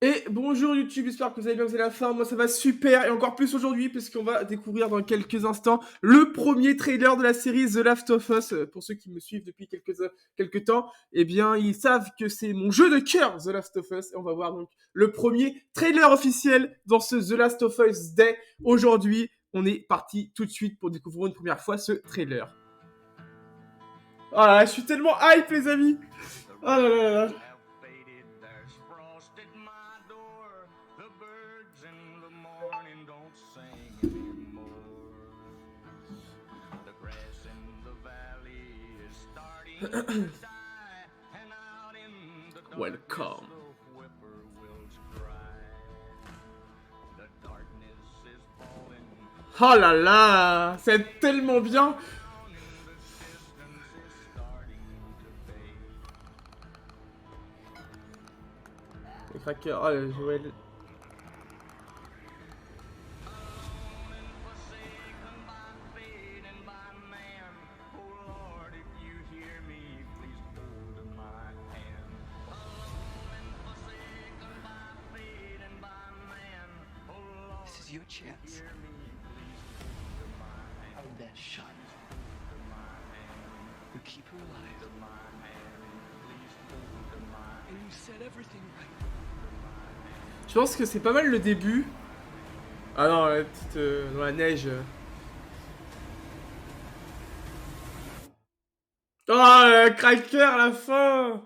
Et bonjour YouTube, j'espère que vous allez bien, vous avez la forme, moi ça va super, et encore plus aujourd'hui, puisqu'on va découvrir dans quelques instants le premier trailer de la série The Last of Us. Pour ceux qui me suivent depuis quelques temps, eh bien ils savent que c'est mon jeu de cœur, The Last of Us, et on va voir donc le premier trailer officiel dans ce The Last of Us Day. Aujourd'hui, on est parti tout de suite pour découvrir une première fois ce trailer. Ah, je suis tellement hype les amis. Ah là là là là. Welcome. Oh là là, c'est tellement bien. Les crackers, oh Joël. This is your chance. Hold that shot. You keep her alive. And you set everything right. Je pense que c'est pas mal le début. Ah non, la petite dans la neige. Oh, le cracker à la fin.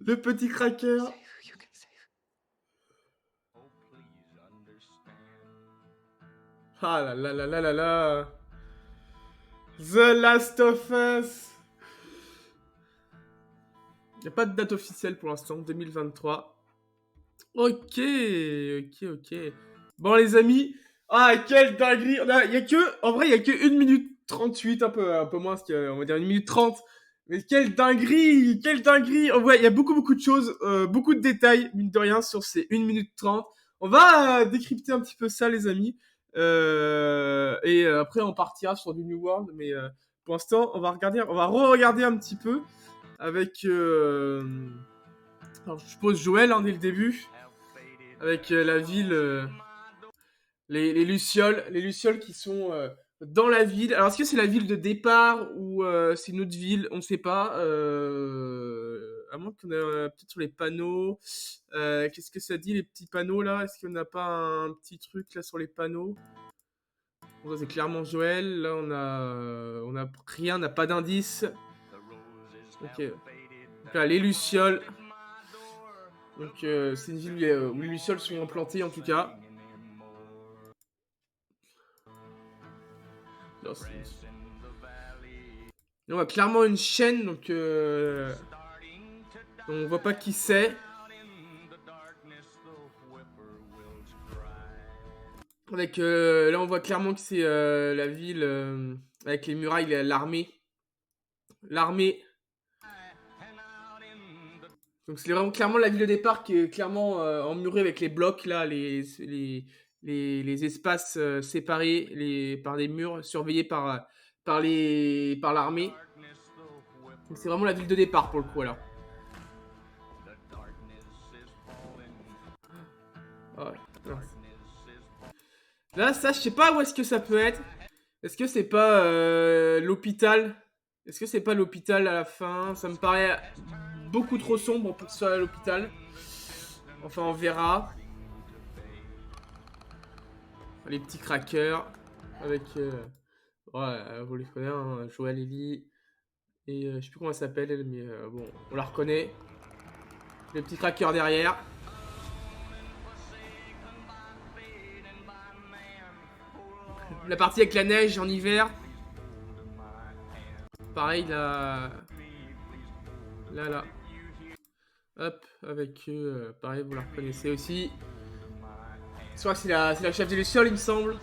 Le petit cracker. Save who you can save. Ah là là là là là là. The Last of Us. Y a pas de date officielle pour l'instant, 2023. Ok, ok. Bon les amis, ah quelle dinguerie. Y a que, en vrai, y a que 1 minute 38, un peu moins, on va dire 1 minute 30. Mais quelle dinguerie. En vrai, il y a beaucoup de choses, beaucoup de détails, mine de rien, sur ces 1 minute 30. On va décrypter un petit peu ça, les amis. Après, on partira sur du New World. Mais pour l'instant, on va re-regarder un petit peu avec, alors, je suppose Joël, hein, dès le début. Avec la ville, les Lucioles qui sont dans la ville. Alors, est-ce que c'est la ville de départ ou c'est une autre ville? On ne sait pas. À moins qu'on ait peut-être sur les panneaux. Qu'est-ce que ça dit, les petits panneaux là? Est-ce qu'on n'a pas un petit truc là sur les panneaux? Bon, ça, c'est clairement Joël. Là, on a rien, on n'a pas d'indice. Ok. Donc là, les Lucioles. Donc, c'est une ville où les Lucioles sont implantées en tout cas. Non, on voit clairement une chaîne, donc on voit pas qui c'est. Avec là, on voit clairement que c'est la ville avec les murailles, l'armée. L'armée. Donc c'est vraiment clairement la ville de départ qui est clairement emmurée avec les blocs là, les espaces séparés par des murs, surveillés par l'armée. Donc c'est vraiment la ville de départ pour le coup alors. Ah ouais. Là, ça, je sais pas où est-ce que ça peut être. Est-ce que c'est pas l'hôpital? Est-ce que c'est pas l'hôpital à la fin? Ça me paraît beaucoup trop sombre pour que ce soit à l'hôpital. Enfin, on verra. Les petits crackers. Avec... ouais, vous les connaissez, hein, Joël, Ellie. Et je sais plus comment elle s'appelle, elle, mais bon, on la reconnaît. Les petits crackers derrière. La partie avec la neige en hiver. Pareil, là. Là. Hop, avec eux, pareil, vous la reconnaissez aussi. Je crois que c'est la chef des Lucioles, il me semble.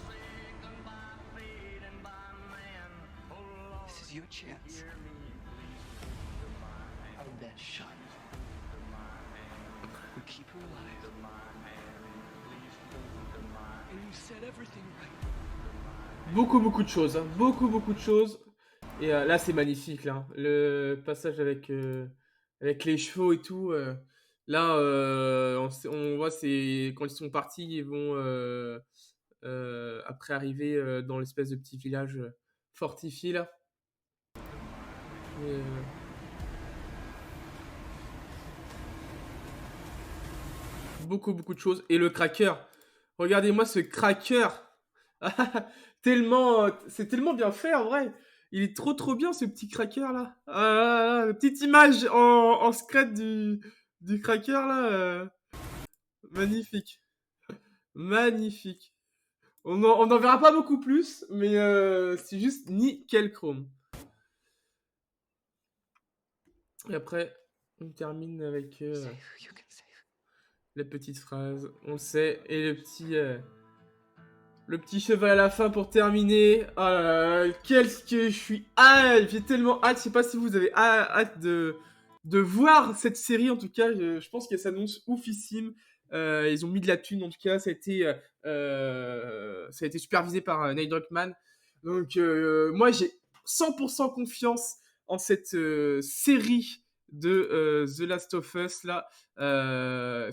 This is your chance. Hold that shot. You keep her alive. And you set everything right. Beaucoup de choses, hein. Beaucoup de choses. Et là, c'est magnifique, là. Le passage avec les chevaux et tout. Là, on vois, c'est quand ils sont partis, ils vont après arriver dans l'espèce de petit village fortifié là. Et, beaucoup de choses. Et le cracker. Regardez-moi ce cracker. Tellement, c'est tellement bien fait en vrai. Il est trop bien ce petit cracker là. Petite image en scred du cracker là. Magnifique. Magnifique. On en verra pas beaucoup plus, mais c'est juste nickel chrome. Et après, on termine avec la petite phrase. On le sait. Et le petit cheval à la fin pour terminer. Oh là là, qu'est-ce que je suis hâte. J'ai tellement hâte. Je sais pas si vous avez hâte de voir cette série. En tout cas, je pense qu'elle s'annonce oufissime. Ils ont mis de la thune. En tout cas, ça a été supervisé par Neil Druckmann. Donc, moi, j'ai 100% confiance en cette série de The Last of Us là. Ça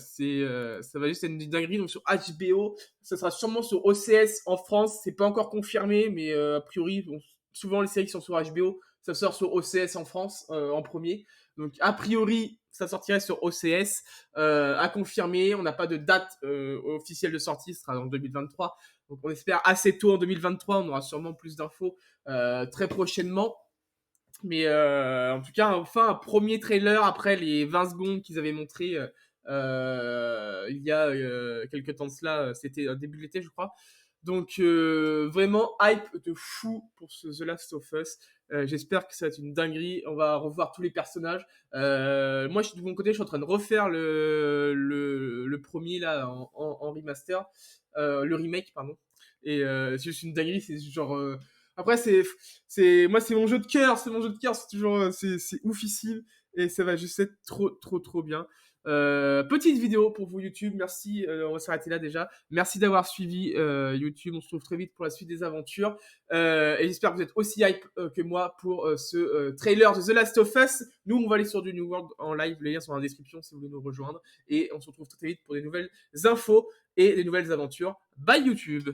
va juste être une dinguerie. Donc sur HBO, ça sera sûrement sur OCS en France. C'est pas encore confirmé, mais a priori, bon, souvent les séries qui sont sur HBO, ça sort sur OCS en France en premier. Donc a priori, ça sortirait sur OCS. À confirmer, on n'a pas de date officielle de sortie, ce sera en 2023. Donc on espère assez tôt en 2023, on aura sûrement plus d'infos très prochainement. Mais en tout cas, enfin, un premier trailer après les 20 secondes qu'ils avaient montré il y a quelques temps de cela, c'était début de l'été, je crois. Donc vraiment hype de fou pour ce The Last of Us. J'espère que ça va être une dinguerie. On va revoir tous les personnages. Moi, de mon côté, je suis en train de refaire le premier là en remaster, le remake, pardon. Et c'est juste une dinguerie. C'est genre après, moi, c'est mon jeu de cœur, c'est toujours, c'est oufissime, et ça va juste être trop bien. Petite vidéo pour vous YouTube, merci, on va s'arrêter là déjà. Merci d'avoir suivi YouTube, on se retrouve très vite pour la suite des aventures. Et j'espère que vous êtes aussi hype que moi pour ce trailer de The Last of Us. Nous, on va aller sur du New World en live, les liens sont dans la description si vous voulez nous rejoindre. Et on se retrouve très vite pour des nouvelles infos et des nouvelles aventures. Bye YouTube!